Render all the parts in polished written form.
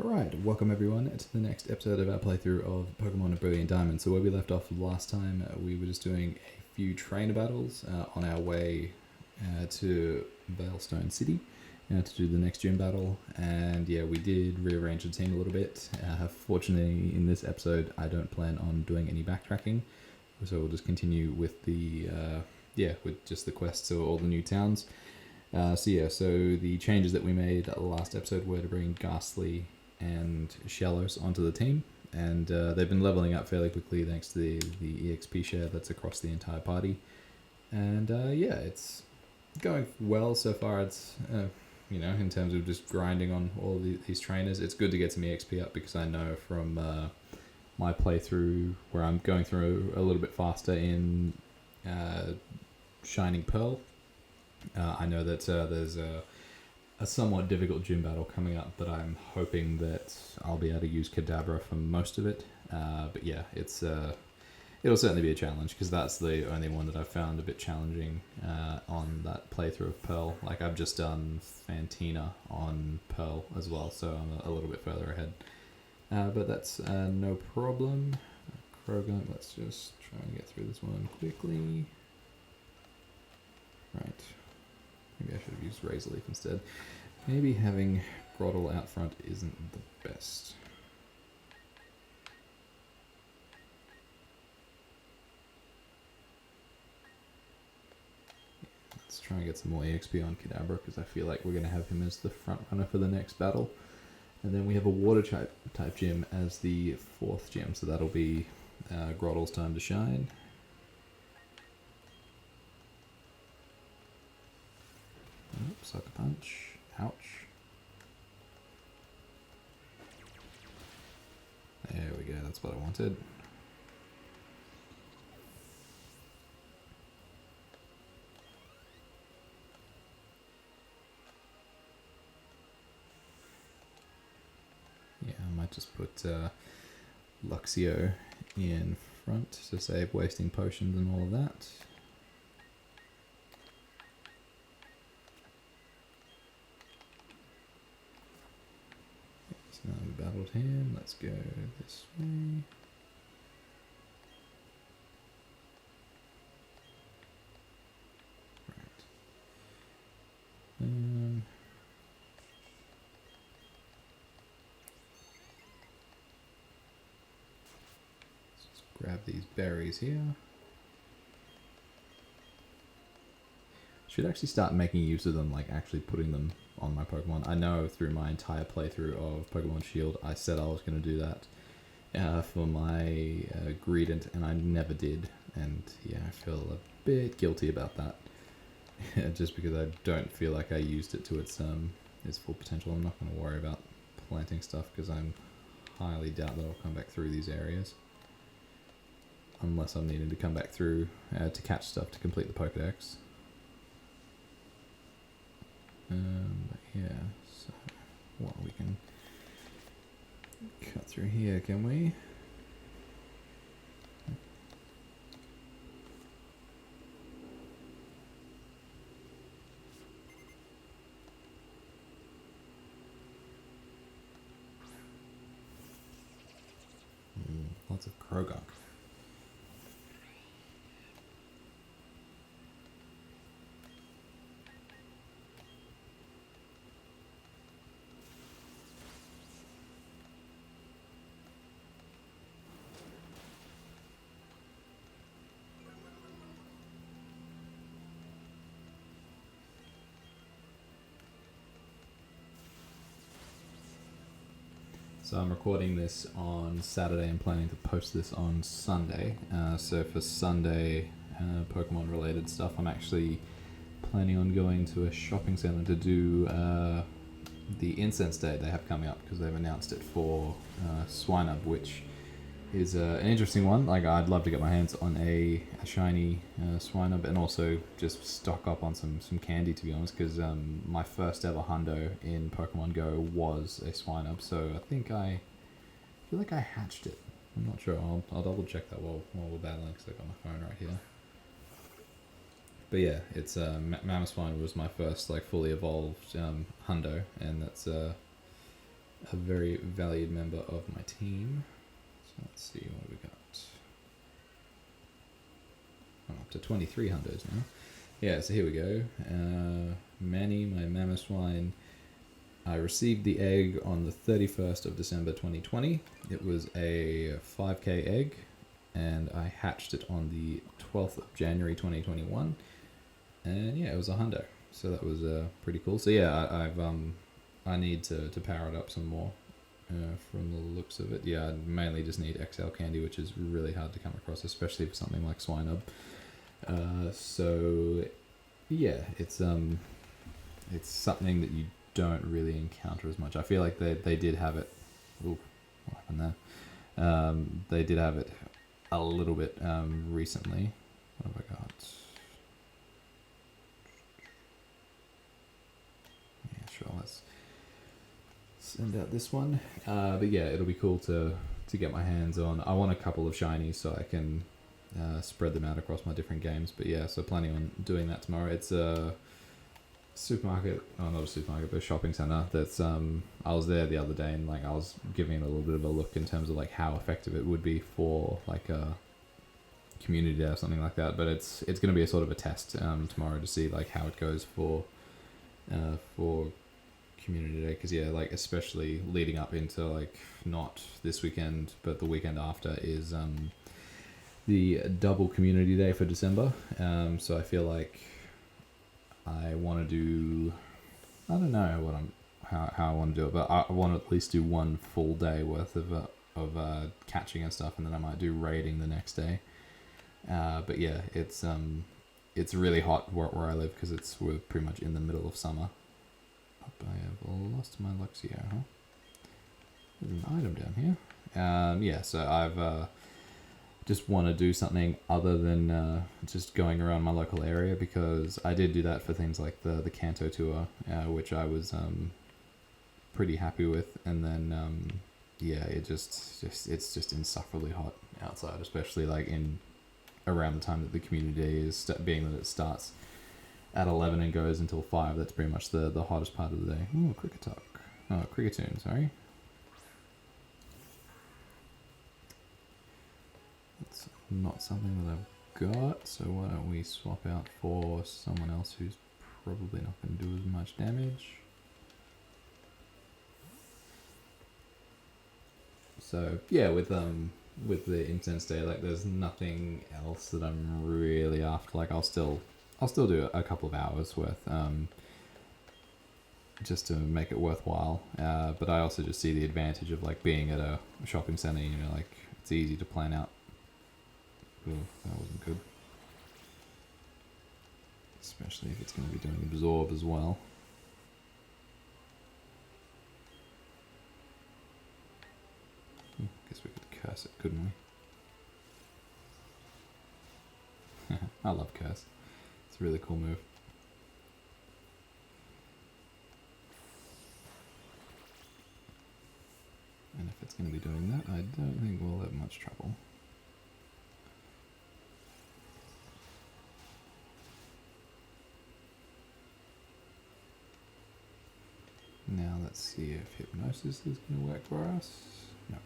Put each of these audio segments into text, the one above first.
Alright, welcome everyone to the next episode of our playthrough of Pokemon Brilliant Diamond. So where we left off last time, we were just doing a few trainer battles on our way to Veilstone City to do the next gym battle. And yeah, we did rearrange the team a little bit. Fortunately, in this episode, I don't plan on doing any backtracking. So we'll just continue with the, with just the quests of all the new towns. So the changes that we made last episode were to bring Ghastly and Shallows onto the team, and they've been leveling up fairly quickly thanks to the EXP share that's across the entire party. And it's going well so far. It's in terms of just grinding on all of these trainers, it's good to get some EXP up because I know from my playthrough where I'm going through a little bit faster in Shining Pearl. I know that there's a somewhat difficult gym battle coming up, but I'm hoping that I'll be able to use Kadabra for most of it. But yeah, it'll certainly be a challenge because that's the only one that I've found a bit challenging on that playthrough of Pearl. Like I've just done Fantina on Pearl as well, so I'm a little bit further ahead. But that's no problem. Krogunk, let's just try and get through this one quickly. Right. Maybe I should have used Razor Leaf instead. Maybe having Groddle out front isn't the best. Let's try and get some more EXP on Kadabra because I feel like we're going to have him as the front runner for the next battle. And then we have a Water type gym as the fourth gym, so that'll be Groddle's time to shine. Oops, Sucker Punch. Ouch. There we go, that's what I wanted. Yeah, I might just put Luxio in front to save wasting potions and all of that. Now we battled him, let's go this way. Right. Let's just grab these berries here. Should actually start making use of them, like actually putting them on my Pokemon. I know through my entire playthrough of Pokemon Shield, I said I was going to do that for my Greedent, and I never did. And yeah, I feel a bit guilty about that. Just because I don't feel like I used it to its full potential. I'm not going to worry about planting stuff because I highly doubt that I'll come back through these areas. Unless I'm needing to come back through to catch stuff to complete the Pokedex. So we can cut through here, can we? Lots of Krogunk. So I'm recording this on Saturday and planning to post this on Sunday. So for Sunday Pokemon related stuff, I'm actually planning on going to a shopping center to do the Incense Day they have coming up because they've announced it for Swinub, which is an interesting one. Like I'd love to get my hands on a shiny Swinub and also just stock up on some candy, to be honest, because my first ever hundo in Pokemon Go was a Swinub, so I feel like I hatched it. I'm not sure. I'll double check that while we're battling because I've got my phone right here. But yeah, it's Mammoth Swine was my first like fully evolved hundo, and that's a very valued member of my team. So let's see what we got. I'm up to 23 hunters now. Yeah, so here we go. Manny, my Mamoswine. I received the egg on the 31st of December 2020. It was a 5k egg, and I hatched it on the 12th of January 2021. And yeah, it was a hundo. So that was pretty cool. So yeah, I need to power it up some more from the looks of it. Yeah, I mainly just need XL candy, which is really hard to come across, especially for something like Swinub. So yeah, it's something that you don't really encounter as much. I feel like they did have it. Ooh, what happened there? They did have it a little bit recently. What have I got? Yeah, sure. Let's send out this one. But yeah, it'll be cool to get my hands on. I want a couple of shinies so I can spread them out across my different games. But yeah, so planning on doing that tomorrow. It's a supermarket, not a supermarket, but a shopping centre that's I was there the other day, and like I was giving it a little bit of a look in terms of like how effective it would be for like a community day or something like that. But it's going to be a sort of a test tomorrow to see like how it goes for community day, because yeah, like especially leading up into like not this weekend but the weekend after is the double community day for December. So I feel like I want to do, I don't know how I want to do it, but I want to at least do one full day worth of catching and stuff, and then I might do raiding the next day. But yeah, it's really hot where I live because we're pretty much in the middle of summer. I have lost my Luxio, huh? There's an item down here. Yeah, so I've just want to do something other than just going around my local area, because I did do that for things like the Kanto tour, which I was pretty happy with, and then yeah, it's just insufferably hot outside, especially like in around the time that the community day is, being that it starts at 11 and goes until 5. That's pretty much the hottest part of the day. Ooh, Cricketoon, sorry. That's not something that I've got, so why don't we swap out for someone else who's probably not going to do as much damage. So yeah, with the incense day, like there's nothing else that I'm really after. Like I'll still do a couple of hours worth just to make it worthwhile. But I also just see the advantage of like being at a shopping center. You know, like it's easy to plan out. Ooh, that wasn't good. Especially if it's going to be doing absorb as well. Guess we could curse it, couldn't we? I love curse. It's a really cool move. And if it's going to be doing that, I don't think we'll have much trouble. Now let's see if hypnosis is going to work for us. No.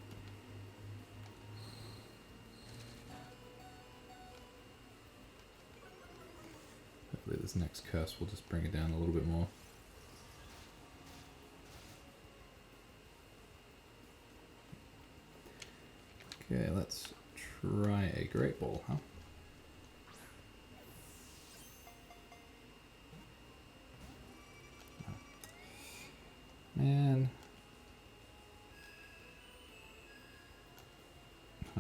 Hopefully this next curse will just bring it down a little bit more. Okay, let's try a Great Ball, huh? Man.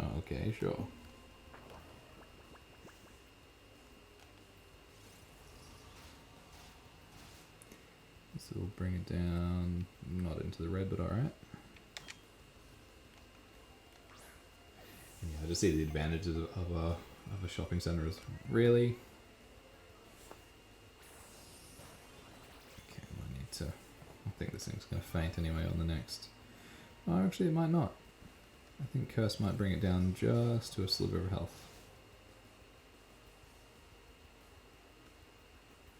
Oh, okay, sure. So we'll bring it down, not into the red, but alright. Yeah, I just see the advantages of a shopping centre is really... Okay, I need to... I think this thing's going to faint anyway on the next. Oh, actually it might not. I think Curse might bring it down just to a sliver of health.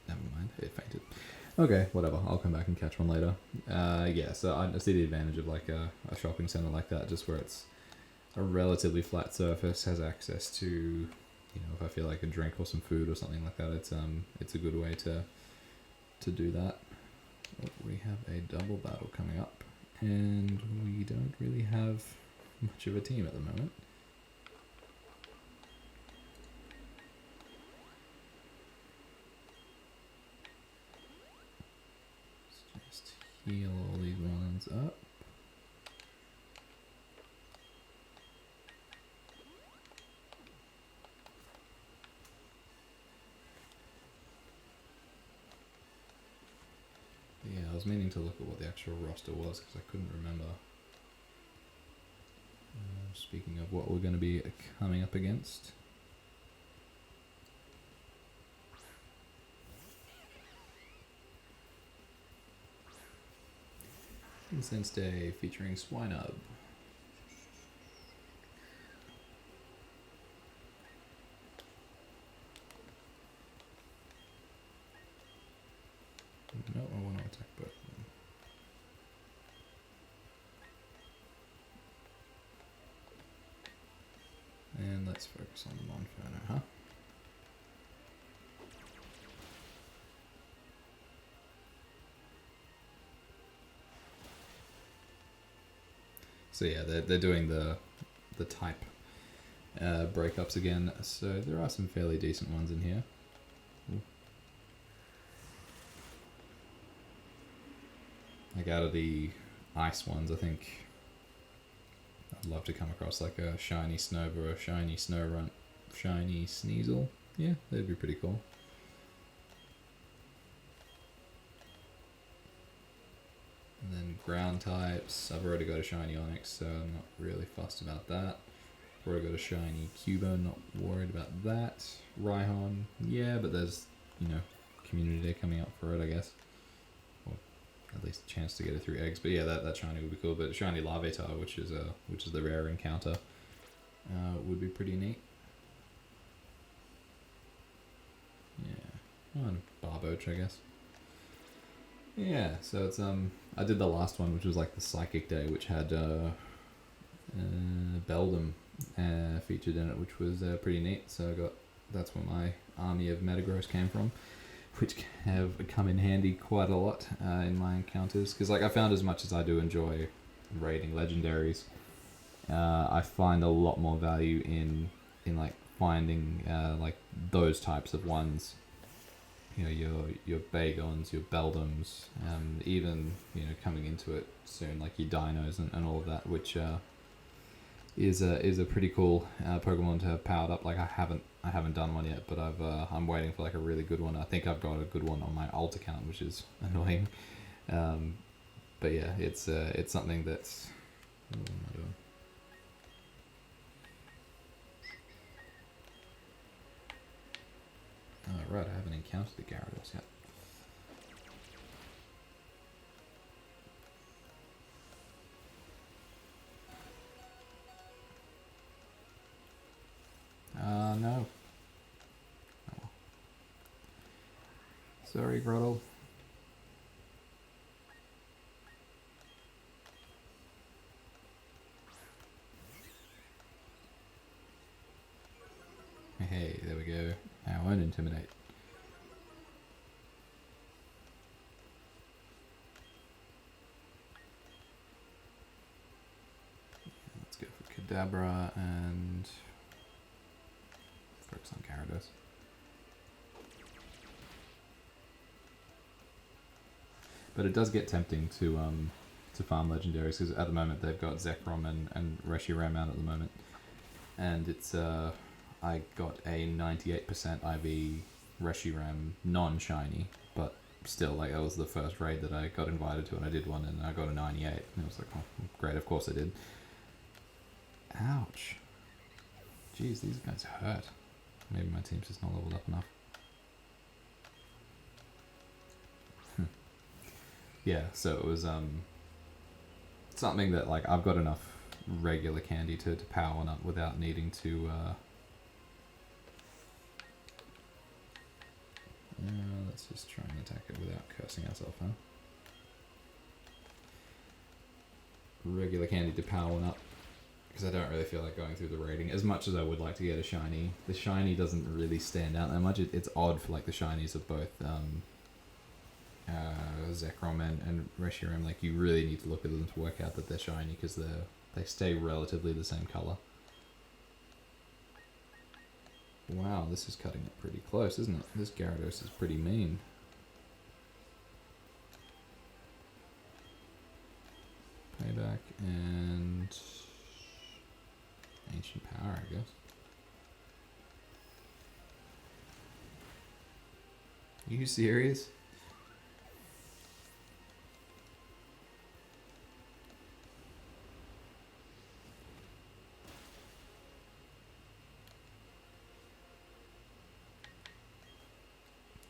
Never mind, it fainted. Okay, whatever. I'll come back and catch one later. Yeah, so I see the advantage of like a shopping center like that, just where it's a relatively flat surface, has access to, you know, if I feel like a drink or some food or something like that, it's a good way to do that. Oh, we have a double battle coming up, and we don't really have much of a team at the moment. Let's just heal all these ones up. Yeah, I was meaning to look at what the actual roster was because I couldn't remember. Speaking of what we're going to be coming up against. Incense Day featuring Swinub. No, I want to attack both of them. And let's focus on the Monferno, huh? So yeah, they're doing the type breakups again. So there are some fairly decent ones in here. Ooh. Like out of the ice ones, I think I'd love to come across like a shiny Snover, a shiny Snorunt, shiny Sneasel. Yeah, that'd be pretty cool. And then ground types, I've already got a shiny Onix, so I'm not really fussed about that. I've already got a shiny Cubo, not worried about that. Rhyhorn, yeah, but there's, you know, Community Day coming up for it, I guess. Or at least a chance to get it through eggs. But yeah, that shiny would be cool. But shiny Larvitar, which is the rare encounter, would be pretty neat. Yeah, oh, and Barboach, I guess. Yeah, so it's I did the last one, which was like the Psychic Day, which had Beldum featured in it, which was pretty neat. So that's where my army of Metagross came from, which have come in handy quite a lot in my encounters. Because like I found, as much as I do enjoy raiding legendaries, I find a lot more value in like finding like those types of ones. You know, your Bagons, your Beldums, even, you know, coming into it soon, like your Dinos and all of that, which is a pretty cool Pokemon to have powered up. Like I haven't done one yet, but I'm waiting for like a really good one. I think I've got a good one on my alt account, which is annoying. But yeah, it's something that's. What am I doing? Oh, right, I haven't encountered the Gyarados yet. No. Oh. Sorry, Grottle. Hey, there we go. I won't intimidate. Let's go for Kadabra and focus on Gyarados. But it does get tempting to farm legendaries, because at the moment they've got Zekrom and Reshiram out at the moment, and it's I got a 98% IV Reshiram non-shiny, but still, like, that was the first raid that I got invited to, and I did one, and I got a 98, and it was like, oh, great, of course I did. Ouch. Jeez, these guys hurt. Maybe my team's just not leveled up enough. Yeah, so it was something that, like, I've got enough regular candy to power one up without needing to Let's just try and attack it without cursing ourselves, huh? Regular candy to power one up, because I don't really feel like going through the rating as much as I would like to get a shiny. The shiny doesn't really stand out that much. It's odd for like the shinies of both Zekrom and Reshiram. Like you really need to look at them to work out that they're shiny, because they stay relatively the same color. Wow, this is cutting it pretty close, isn't it? This Gyarados is pretty mean. Payback and Ancient Power, I guess. Are you serious?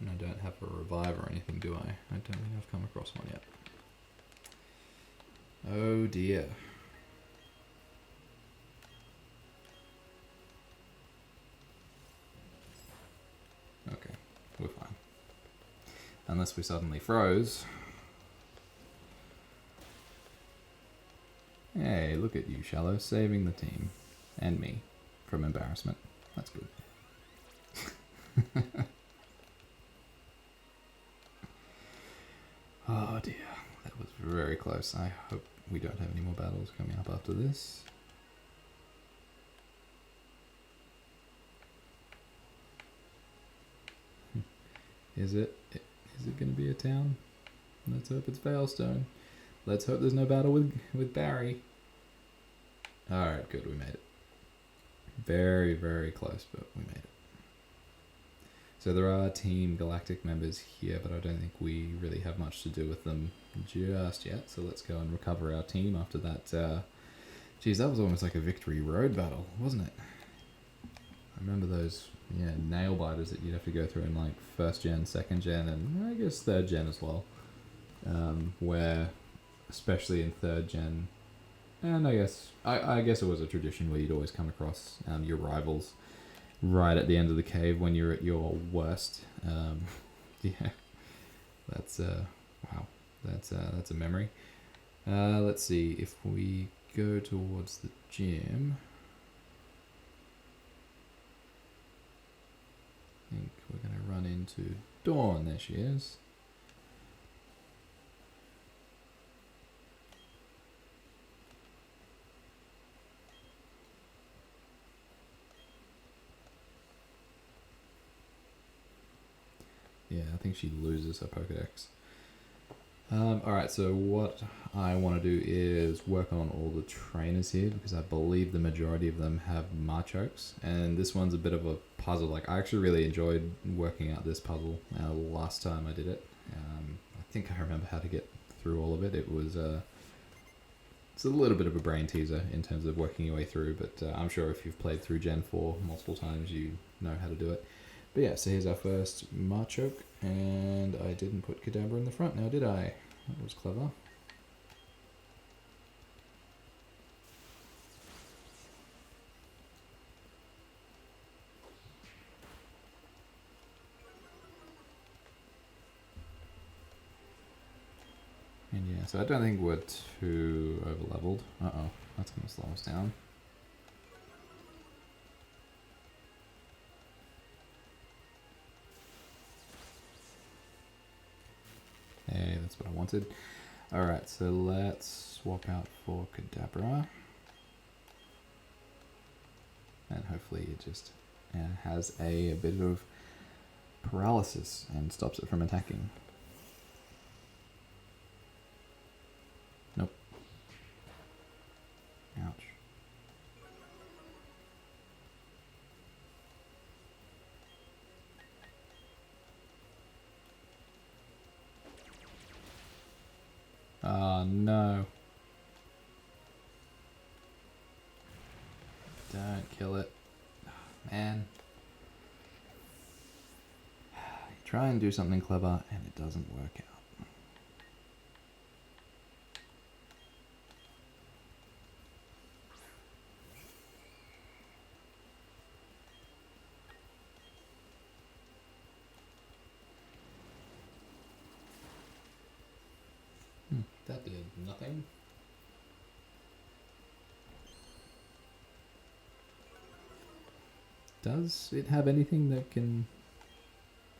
And I don't have a revive or anything, do I? I don't think I've come across one yet. Oh dear. Okay, we're fine. Unless we suddenly froze. Hey, look at you, Shallow, saving the team. And me. From embarrassment. That's good. Oh dear. That was very close. I hope we don't have any more battles coming up after this. Is it going to be a town? Let's hope it's Veilstone. Let's hope there's no battle with Barry. Alright, good, we made it. Very, very close, but we made it. So there are Team Galactic members here, but I don't think we really have much to do with them just yet. So let's go and recover our team after that. Geez, that was almost like a Victory Road battle, wasn't it? I remember those nail biters that you'd have to go through in like 1st gen, 2nd gen, and I guess 3rd gen as well. Where, especially in 3rd gen, and I guess it was a tradition where you'd always come across your rivals right at the end of the cave when you're at your worst. Yeah, that's wow, that's a memory. Let's see if we go towards the gym. I think we're gonna run into Dawn. There she is. Yeah, I think she loses her Pokedex. Alright, so what I want to do is work on all the trainers here, because I believe the majority of them have Machokes, and this one's a bit of a puzzle. Like, I actually really enjoyed working out this puzzle last time I did it. I think I remember how to get through all of it. It was it's a little bit of a brain teaser in terms of working your way through, but I'm sure if you've played through Gen 4 multiple times, you know how to do it. But yeah, so here's our first Machoke, and I didn't put Kadabra in the front now, did I? That was clever. And yeah, so I don't think we're too over-leveled. Uh-oh, that's going to slow us down. Hey, that's what I wanted. Alright, so let's swap out for Kadabra. And hopefully it just has a bit of paralysis and stops it from attacking. Nope. Ouch. Oh no. Don't kill it. Oh, man. You try and do something clever and it doesn't work out. did nothing. Does it have anything that can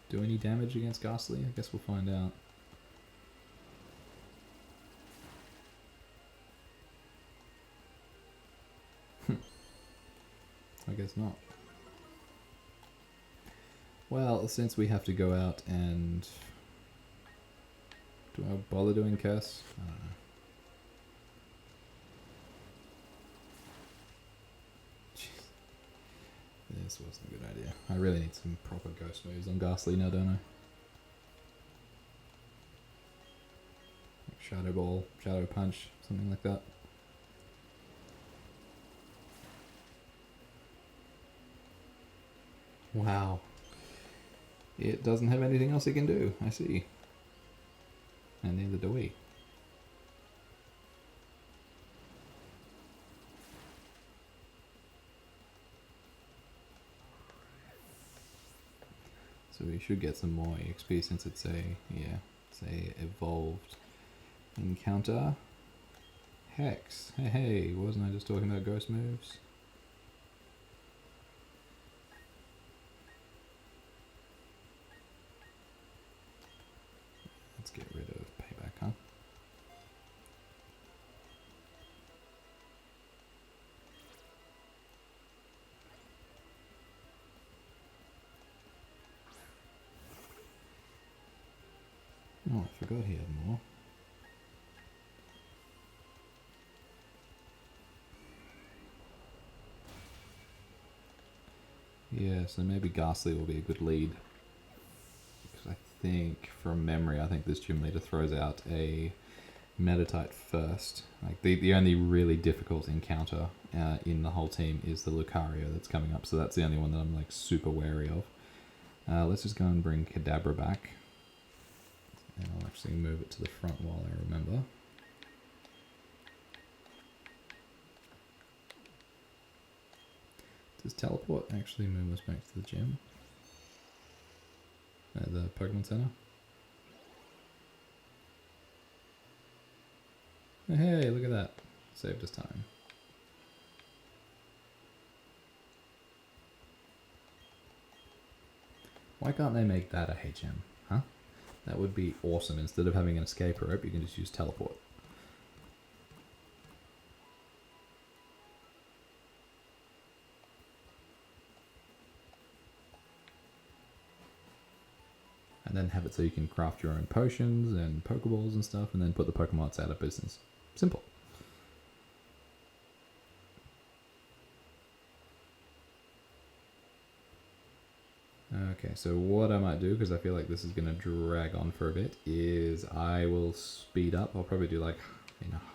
do any damage against Ghastly? I guess we'll find out. I guess not. Well, since we have to go out and... Do I bother doing curse? I don't know. Jeez. This wasn't a good idea. I really need some proper ghost moves on Ghastly now, don't I? Like Shadow Ball, Shadow Punch, something like that. Wow. It doesn't have anything else it can do, I see. And neither do we. So we should get some more EXP since it's a evolved encounter. Hex. Hey, wasn't I just talking about ghost moves? Let's get rid of payback, huh? Oh, I forgot he had more. Yeah, so maybe Ghastly will be a good lead. Because I think, from memory, I think this gym leader throws out a Meditite first. Like the only really difficult encounter in the whole team is the Lucario that's coming up. So that's the only one that I'm like super wary of. Let's just go and bring Kadabra back. And I'll actually move it to the front while I remember. Does teleport actually move us back to the gym? The Pokemon Center? Hey, look at that. Saved us time. Why can't they make that a HM, huh? That would be awesome. Instead of having an escape rope, you can just use teleport. And then have it so you can craft your own potions and Pokeballs and stuff, and then put the Pokemots out of business. Simple. Okay, so what I might do, because I feel like this is going to drag on for a bit, is I will speed up. I'll probably do like,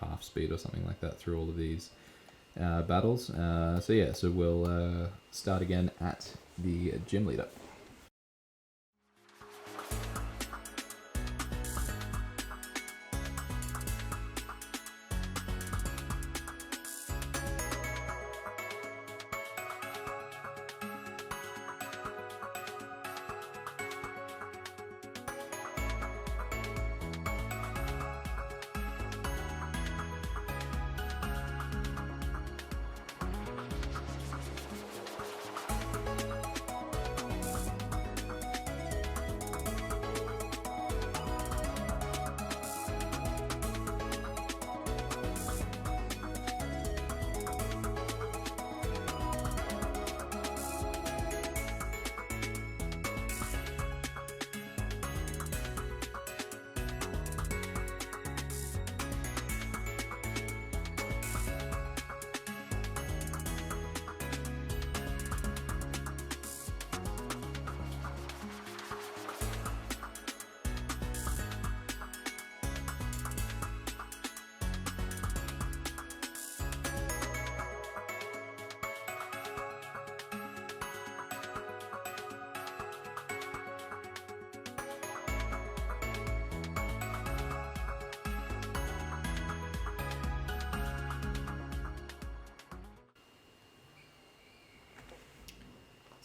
half speed or something like that through all of these battles. So we'll start again at the gym leader.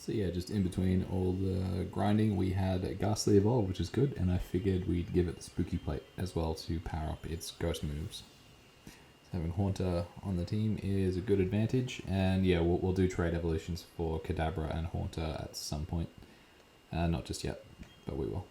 So yeah, just in between all the grinding, we had Ghastly Evolve, which is good, and I figured we'd give it the Spooky Plate as well to power up its ghost moves. So having Haunter on the team is a good advantage, and yeah, we'll do trade evolutions for Kadabra and Haunter at some point. Not just yet, but we will.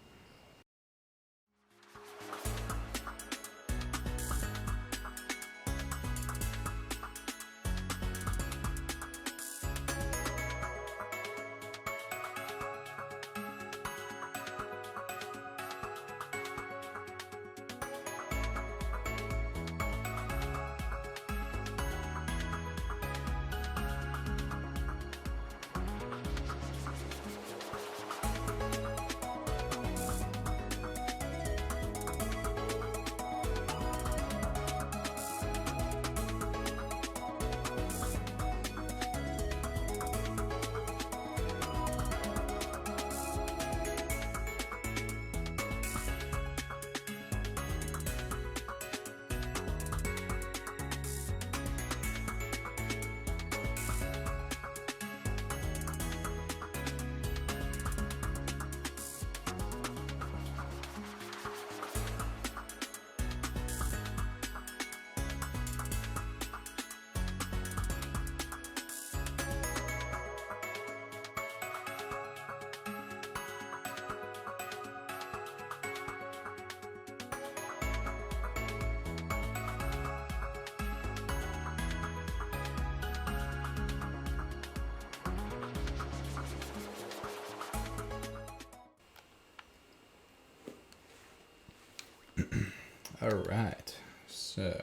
Alright, so...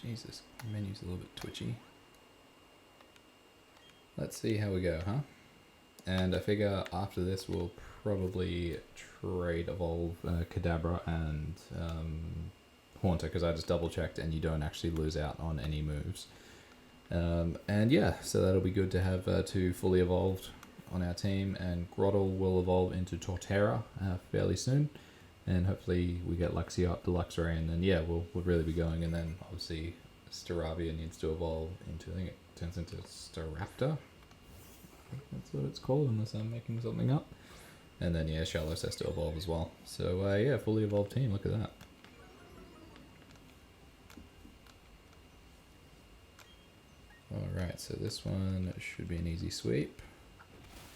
Jesus, the menu's a little bit twitchy. Let's see how we go, huh? And I figure after this we'll probably trade evolve Kadabra and Haunter, because I just double checked and you don't actually lose out on any moves. And yeah, so that'll be good to have two fully evolved on our team, and Grottle will evolve into Torterra fairly soon, and hopefully we get Luxio up to Luxray, and then yeah, we'll really be going. And then obviously Staravia needs to evolve into, I think it turns into Staraptor. I think that's what it's called, unless I'm making something up. And then yeah, Shallows has to evolve as well. So yeah, fully evolved team, look at that. Alright, so this one should be an easy sweep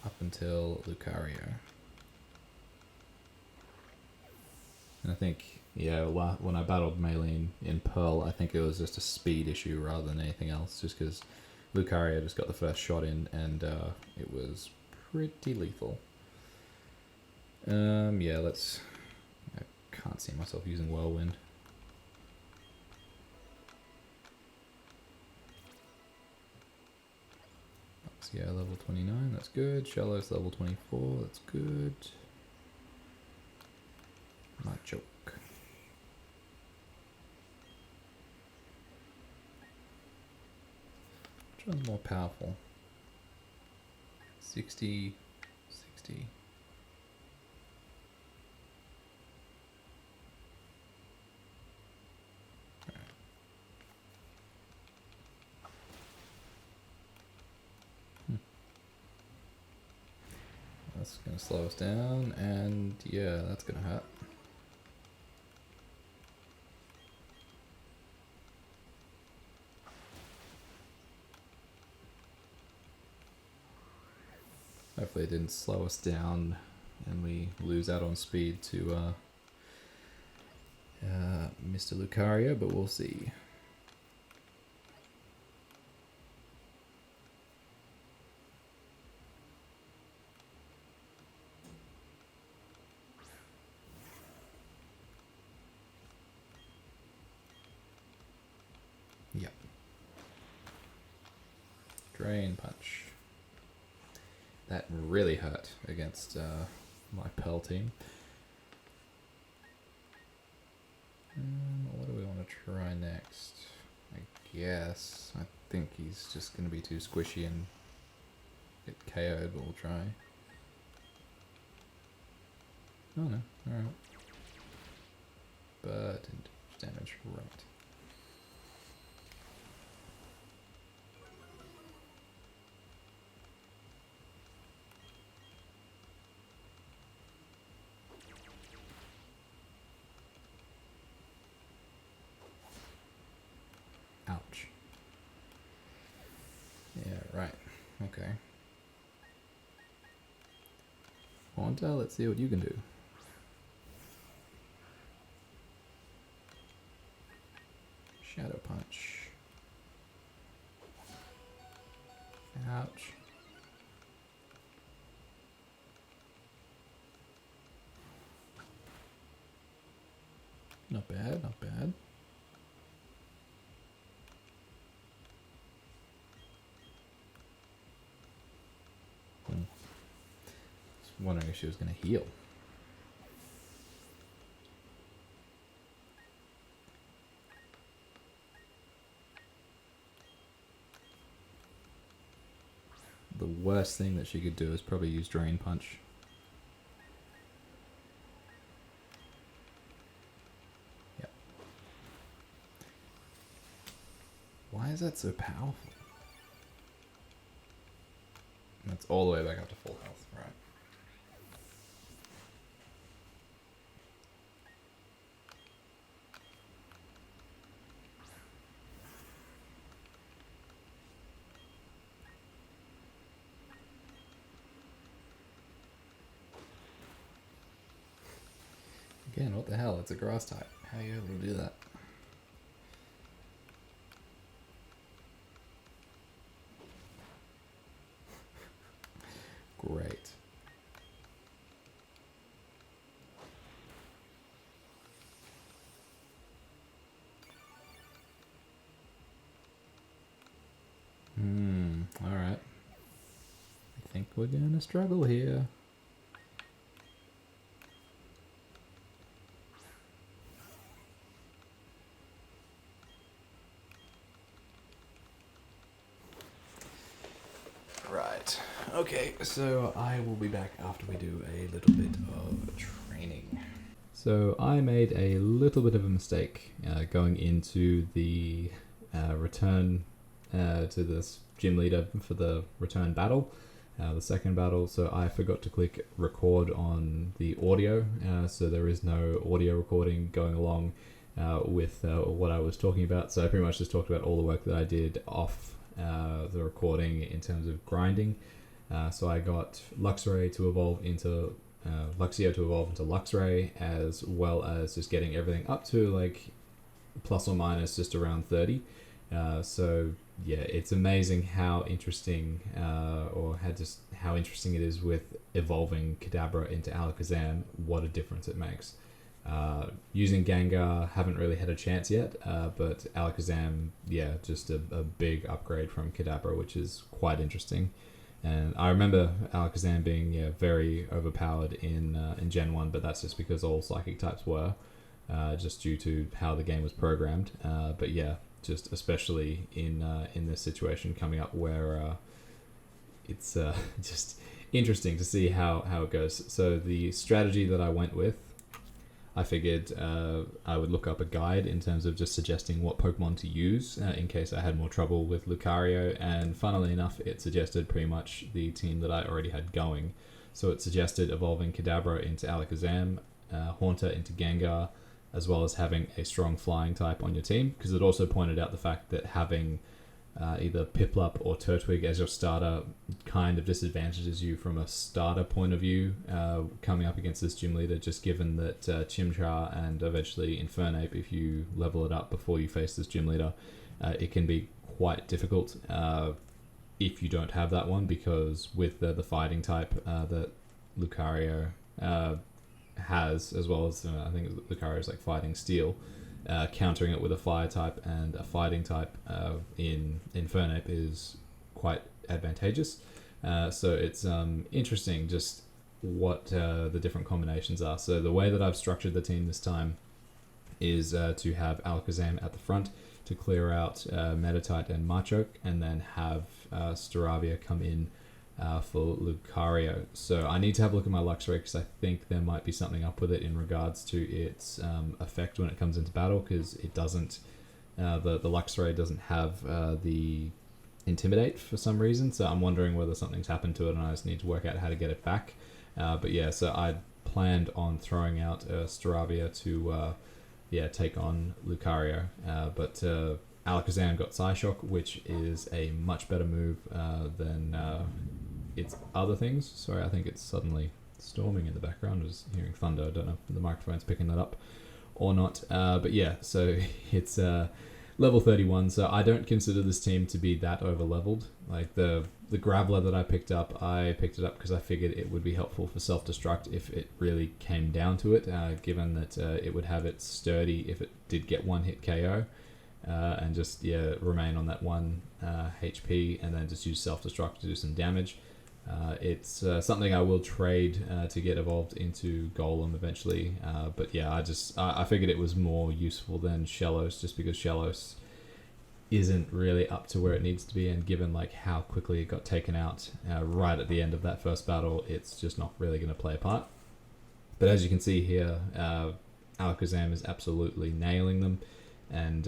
up until Lucario. And I think, yeah, when I battled Maylene in Pearl, I think it was just a speed issue rather than anything else, just because Lucario just got the first shot in, and it was pretty lethal. Yeah, I can't see myself using Whirlwind. Yeah, level 29, that's good. Shallow's level 24, that's good. Machoke. Which one's more powerful? 60, 60. That's going to slow us down, and yeah, that's going to hurt. Hopefully it didn't slow us down and we lose out on speed to Mr. Lucario, but we'll see. Yep. Drain punch. That really hurt against my Pearl team. What do we want to try next? I guess. I think he's just going to be too squishy and get KO'd, but we'll try. Oh no, alright. But damage, right. Ouch. Yeah, right. Okay. Haunter, let's see what you can do. Shadow Punch. Ouch. Not bad, not bad. Just wondering if she was going to heal. The worst thing that she could do is probably use Drain Punch. Yep. Why is that so powerful? That's all the way back up to full health, right? Again, what the hell? It's a grass type. How are you able to do that? Great. Alright. I think we're gonna struggle here. Right. Okay, so I will be back after we do a little bit of training. So I made a little bit of a mistake going into the return to this gym leader for the return battle, the second battle. So I forgot to click record on the audio, so there is no audio recording going along with what I was talking about. So I pretty much just talked about all the work that I did off the recording in terms of grinding. So I got Luxray to evolve into Luxio to evolve into Luxray, as well as just getting everything up to like plus or minus just around 30. So yeah, it's amazing how interesting how interesting it is with evolving Kadabra into Alakazam. What a difference it makes. Using Gengar, haven't really had a chance yet, but Alakazam, yeah, just a big upgrade from Kadabra, which is quite interesting. And I remember Alakazam being very overpowered in Gen 1, but that's just because all Psychic types were, just due to how the game was programmed. But yeah, just especially in this situation coming up where it's just interesting to see how it goes. So the strategy that I went with, I figured I would look up a guide in terms of just suggesting what Pokemon to use in case I had more trouble with Lucario, and funnily enough, it suggested pretty much the team that I already had going. So it suggested evolving Kadabra into Alakazam, Haunter into Gengar, as well as having a strong flying type on your team, because it also pointed out the fact that having either Piplup or Turtwig as your starter kind of disadvantages you from a starter point of view coming up against this gym leader, just given that Chimchar and eventually Infernape, if you level it up before you face this gym leader, it can be quite difficult if you don't have that one, because with the fighting type that Lucario has, as well as I think Lucario is like fighting steel, countering it with a fire type and a fighting type in Infernape is quite advantageous. So it's interesting just what the different combinations are. So the way that I've structured the team this time is to have Alakazam at the front to clear out Meditite and Machoke, and then have Staravia come in for Lucario. So I need to have a look at my Luxray, because I think there might be something up with it in regards to its effect when it comes into battle, because it doesn't, the Luxray doesn't have the Intimidate for some reason, so I'm wondering whether something's happened to it and I just need to work out how to get it back. But yeah, so I planned on throwing out Staravia to take on Lucario, but Alakazam got Psyshock, which is a much better move than its other things. Sorry, I think it's suddenly storming in the background. I was hearing thunder. I don't know if the microphone's picking that up or not. But yeah, so it's level 31. So I don't consider this team to be that over leveled. Like the Graveler that I picked it up because I figured it would be helpful for self-destruct if it really came down to it, given that it would have it sturdy if it did get one hit KO. And just remain on that 1 HP and then just use self-destruct to do some damage. It's something I will trade to get evolved into Golem eventually. But yeah, I figured it was more useful than Shellos, just because Shellos isn't really up to where it needs to be, and given like how quickly it got taken out right at the end of that first battle, it's just not really going to play a part. But as you can see here, Alakazam is absolutely nailing them, and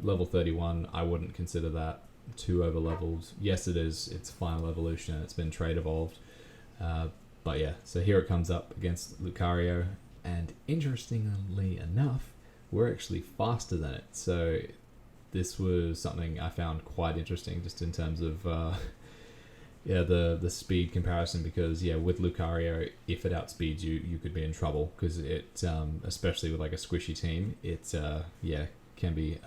level 31, I wouldn't consider that too over leveled. Yes, it is. It's final evolution and it's been trade evolved. But yeah, so here it comes up against Lucario, and interestingly enough, we're actually faster than it. So this was something I found quite interesting, just in terms of the speed comparison, because with Lucario, if it outspeeds you, you could be in trouble, because it especially with like a squishy team, it can be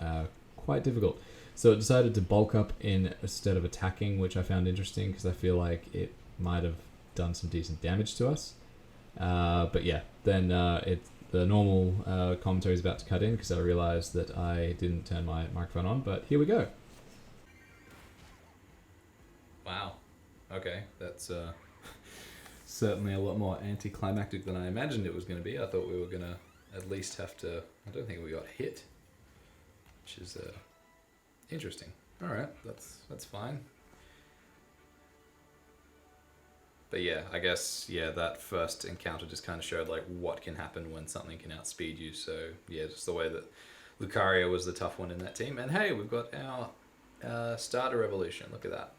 quite difficult. So it decided to bulk up instead of attacking, which I found interesting because I feel like it might have done some decent damage to us. But yeah, then the normal commentary is about to cut in because I realized that I didn't turn my microphone on, but here we go. Wow. Okay, that's certainly a lot more anticlimactic than I imagined it was going to be. I thought we were going to at least have to... I don't think we got hit, which is interesting. All right, that's fine. But yeah, I guess that first encounter just kind of showed like what can happen when something can outspeed you. So yeah, just the way that Lucario was the tough one in that team. And hey, we've got our starter evolution. Look at that.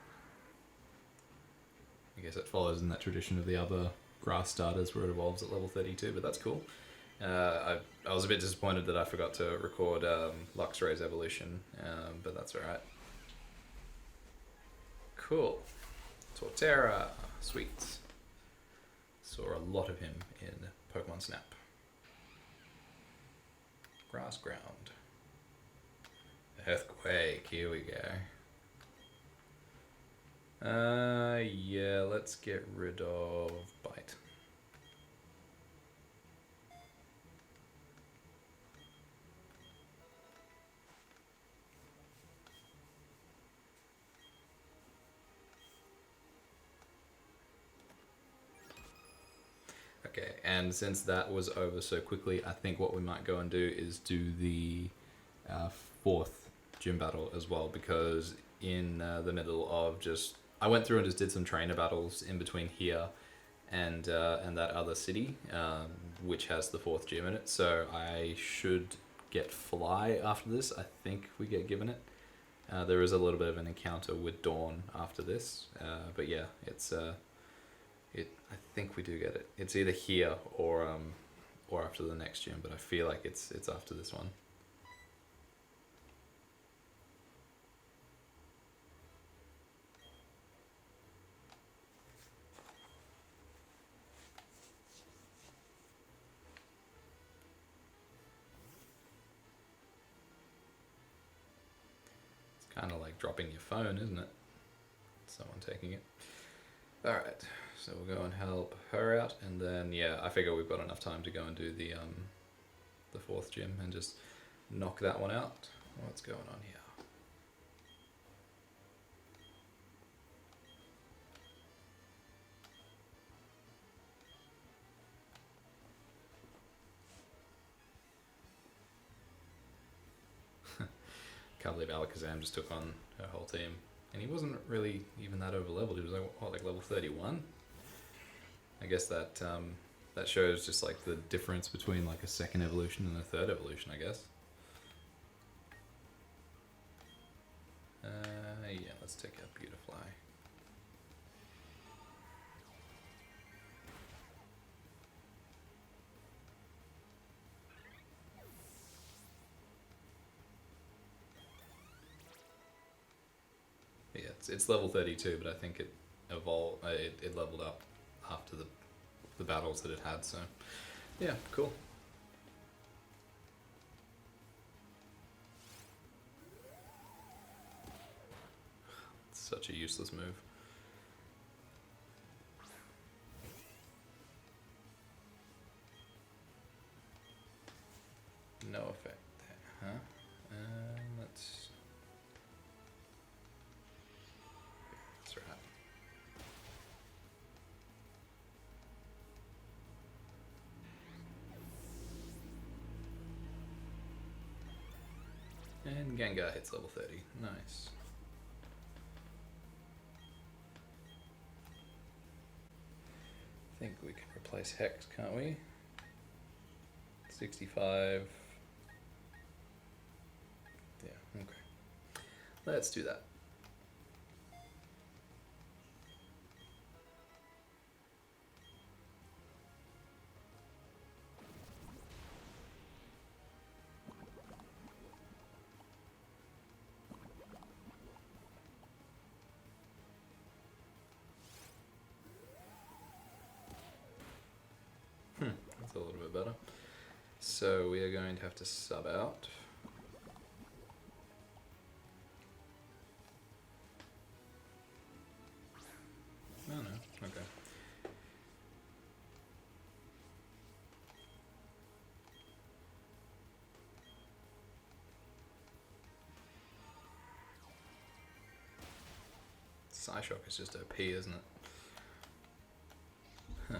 I guess it follows in that tradition of the other grass starters where it evolves at level 32, but that's cool. I was a bit disappointed that I forgot to record Luxray's evolution, but that's alright. Cool. Torterra. Sweet. Saw a lot of him in Pokemon Snap. Grass ground. Earthquake. Here we go. Let's get rid of Bite. Okay, and since that was over so quickly, I think what we might go and do is do the fourth gym battle as well, because in the middle of I went through and just did some trainer battles in between here and that other city, which has the fourth gym in it. So I should get Fly after this. I think we get given it. There is a little bit of an encounter with Dawn after this, but yeah, it's I think we do get it. It's either here or after the next gym, but I feel like it's after this one. Kind of like dropping your phone, isn't it? Someone taking it. Alright, so we'll go and help her out, and then I figure we've got enough time to go and do the fourth gym and just knock that one out. What's going on here? Can't believe Alakazam just took on her whole team. And he wasn't really even that over leveled. He was like level 31? I guess that shows just like the difference between like a second evolution and a third evolution, I guess. Let's take out Beautifly. it's level 32, but I think it evolved. It leveled up after the battles that it had. So yeah, cool. It's such a useless move. No effect there, huh? Let's. That's right. And Gengar hits level 30. Nice. I think we can replace Hex, can't we? 65. Yeah, okay. Let's do that. That's a little bit better. So we are going to have to sub out. Oh no, okay. Psyshock is just OP, isn't it? Huh.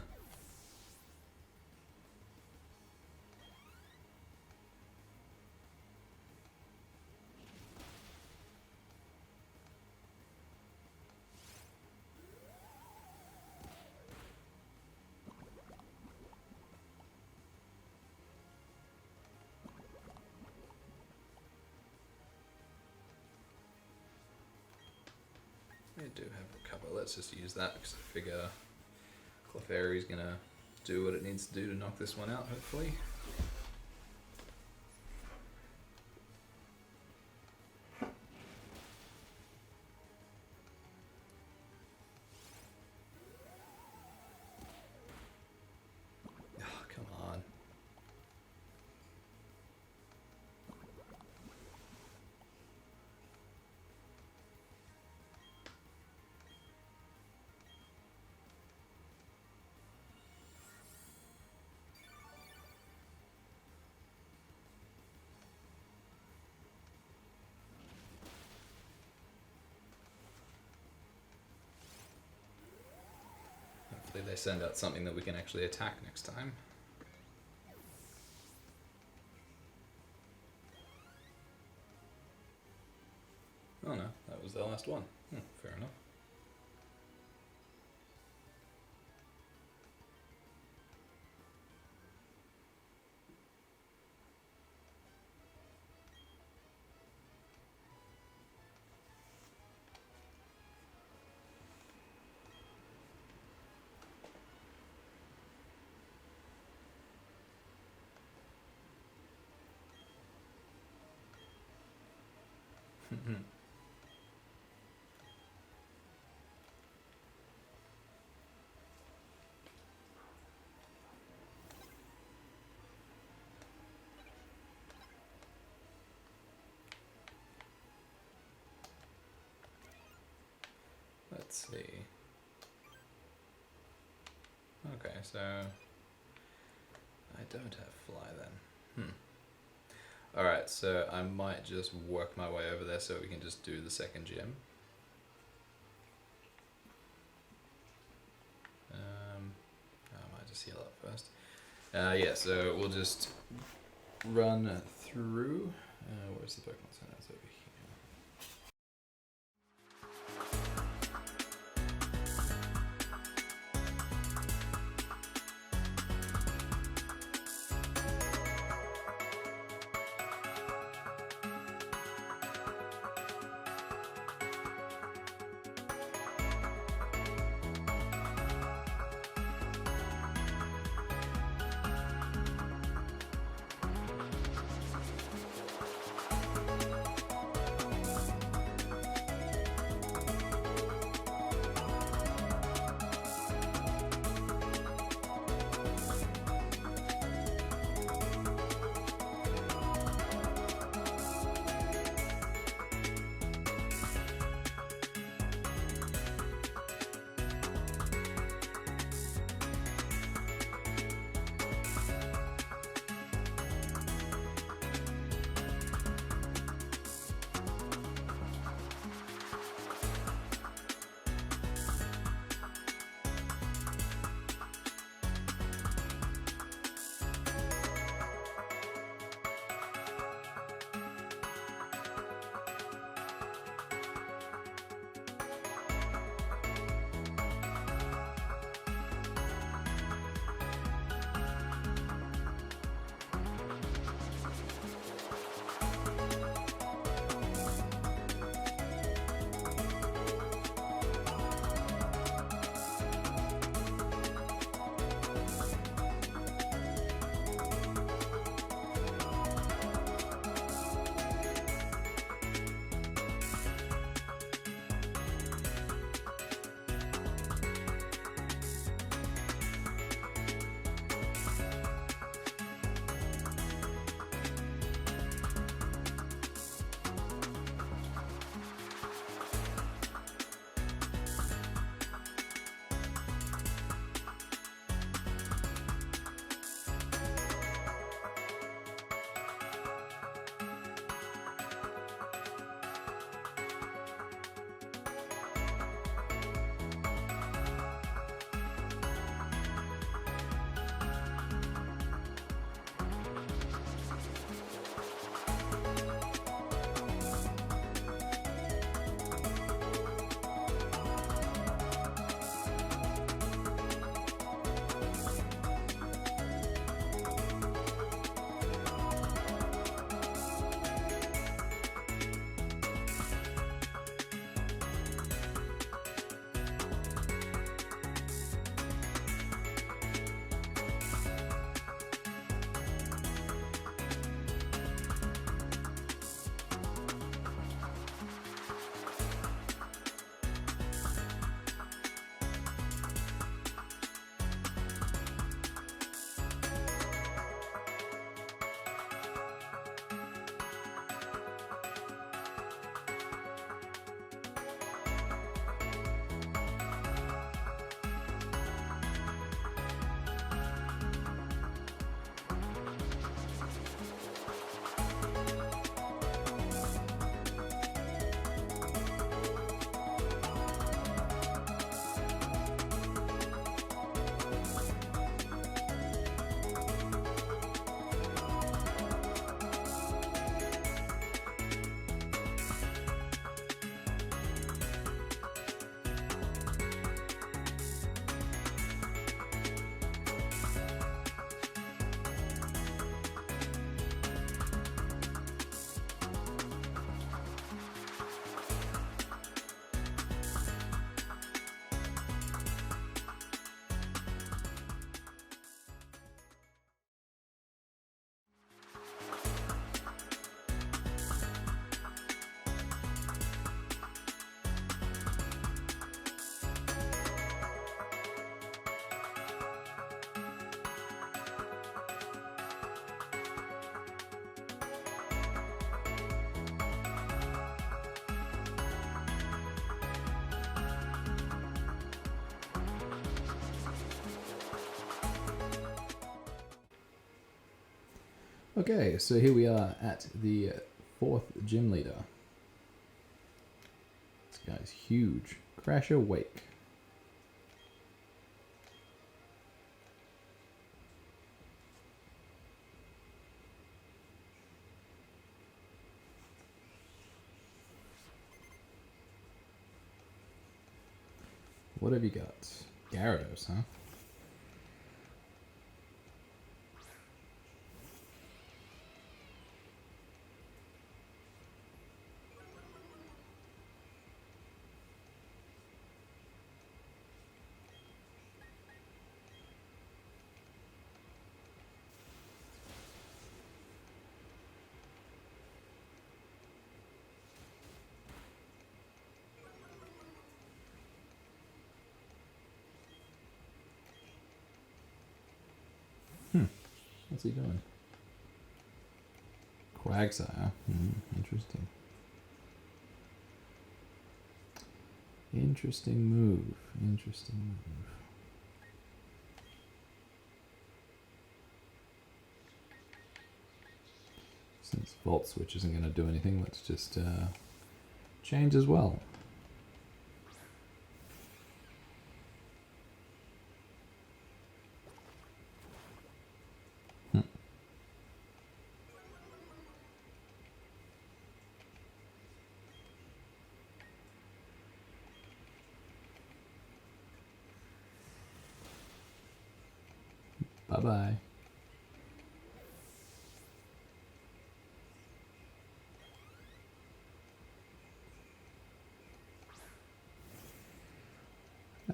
We do have recover. Let's just use that because I figure Clefairy's gonna do what it needs to do to knock this one out, hopefully. Oh, come on. Hopefully they send out something that we can actually attack next time. Oh no, that was the last one. Fair enough. Let's see. Okay, so I don't have fly then. Alright, so I might just work my way over there so we can just do the second gym. I might just heal up first. Yeah, so we'll just run through. Where's the Pokemon Center? It's over here. Okay, so here we are at the fourth gym leader. This guy's huge. Crasher Wake. What have you got? Gyarados, huh? What's he doing? Quagsire. Interesting. Interesting move. Interesting move. Since Volt Switch isn't going to do anything, let's just change as well. Bye-bye.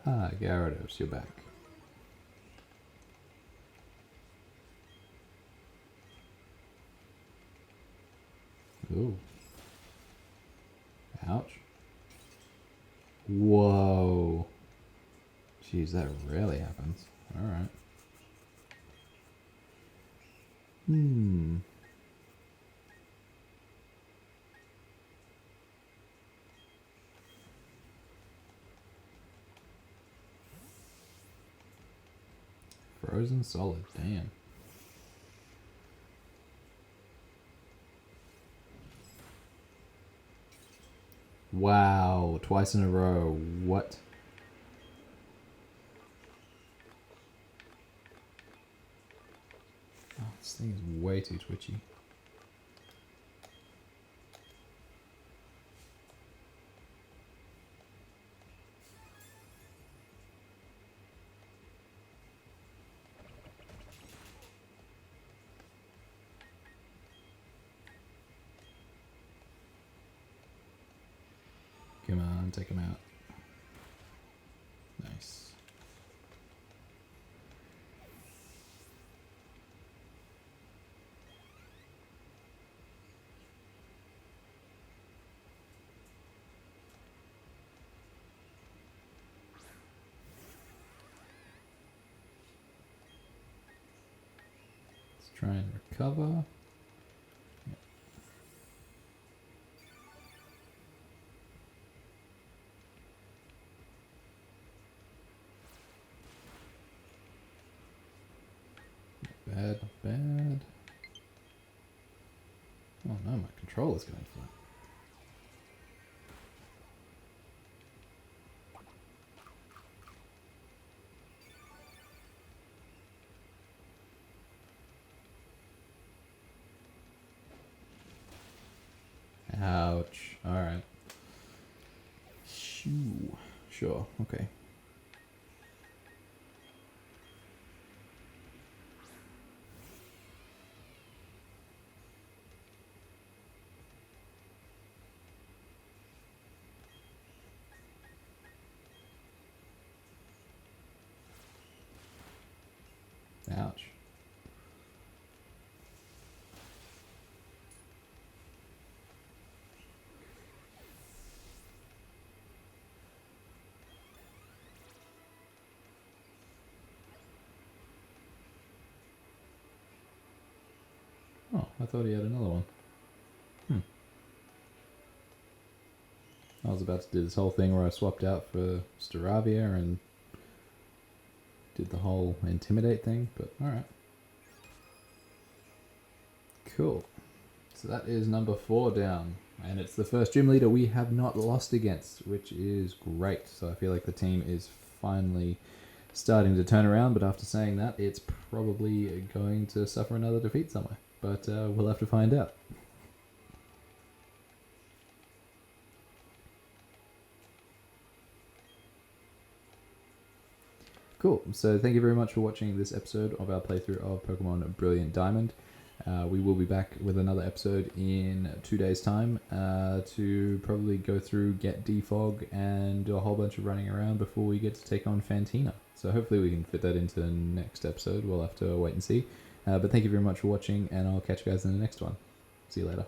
Ah, Gyarados, you're back. Ooh. Ouch. Whoa. Jeez, that really happens. Alright. Frozen Solid, damn. Wow, twice in a row. What? Oh, this thing is way too twitchy. Come on, take him out. Nice. Let's try and recover. Bad, bad. Oh no, my controller's going flat. Ouch. Alright. Shoo. Sure, okay. Ouch. Oh, I thought he had another one. I was about to do this whole thing where I swapped out for Staravia and did the whole intimidate thing, but alright. Cool. So that is number 4 down. And it's the first gym leader we have not lost against, which is great. So I feel like the team is finally starting to turn around. But after saying that, it's probably going to suffer another defeat somewhere. But we'll have to find out. Cool. So thank you very much for watching this episode of our playthrough of Pokemon Brilliant Diamond. We will be back with another episode in 2 days' time to probably go through, get Defog, and do a whole bunch of running around before we get to take on Fantina. So hopefully we can fit that into the next episode. We'll have to wait and see. But thank you very much for watching, and I'll catch you guys in the next one. See you later.